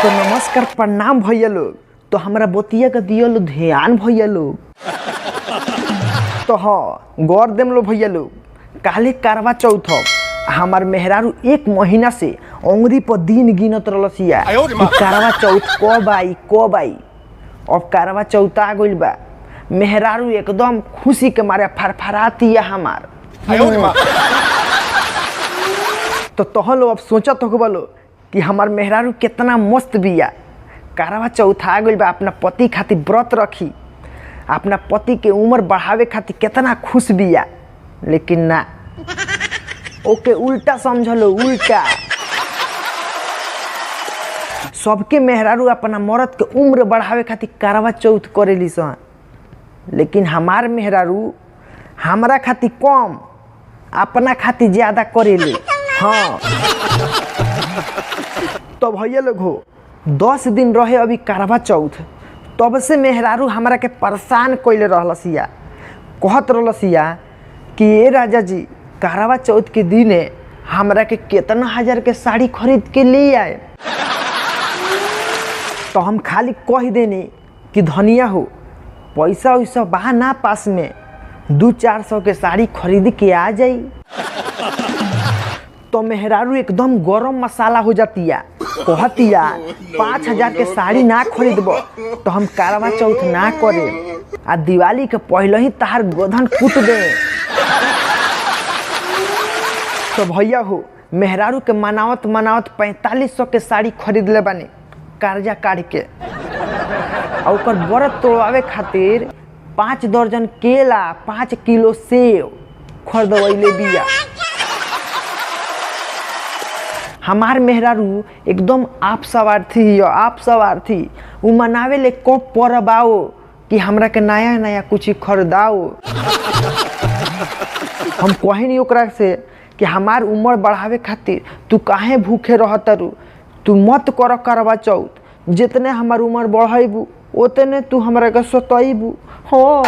तो नमस्कार प्रणाम भैया लोग। तो हमारा बतिया का दियल ध्यान भैया लोग। तो हाँ गौर देम लो भैया लोग, काले करवा चौथ हमार मेहरारू 1 महीना से अंगुरी पर दिन गिनत रहलसिया करवा चौथ कब आई। अब करवा चौथ आ गइल बा, मेहरारू एकदम खुशी के मारे फरफरातिया हमार। तो तोहन लोग अब सोचत हो बोलो कि हमार मेहरारू कितना मस्त बिया। करवा चौथ आ गइल बा, अपना पति खातिर व्रत रखी, अपना पति के उम्र बढ़ावे खातिर कितना खुश बिया। लेकिन ना, ओके उल्टा समझलो, उल्टा। सबके मेहरारू अपना मर्द के उम्र बढ़ावे खातिर करवा चौथ करेली सन, लेकिन हमार मेहरारू हमरा खातिर कम, अपना खातिर ज्यादा करेले। हाँ तो भैया लोग हो, 10 दिन रहे अभी करवा चौथ, तब से मेहरारू हमरा के परेशान कइले रहलसिया। कहत रहलसिया कि ए राजा जी, करवा चौथ के दिन हमरा के कितना हजार के साड़ी खरीद के ले आए। तो हम खाली कह देनी कि धनिया हो, पैसा वैसा बा ना पास में, 200-400 के साड़ी खरीद के आ जाई। तो मेहरारू एकदम गरम मसाला हो जातिया, कहतिया 5000 के साड़ी ना खरीदबो तो हम करवा चौथ ना करे, आ दिवाली के पहले ही तहार गोधन कूट दे। तो भैया हो, मेहरारू के मनावत 4500 के साड़ी खरीद ले बानी कर्जा काट के। और ओकर व्रत तोड़वावे खातिर 5 दर्जन केला, 5 किलो सेव खरीदवैले बिया। हमार मेहरारू एकदम आप सवार्थी उ मनावे ले कब परब आओ कि हमरा के नया नया कुछ खरीदाओ। हम कहे नहीं ओकरा से कि हमार उम्र बढ़ावे खातिर तू काहे भूखे रहतरू, तू मत कर करवा चौथ, जितने हमार उम्र बढ़ेबू उतने तू हमरा के सताइबू। हाँ।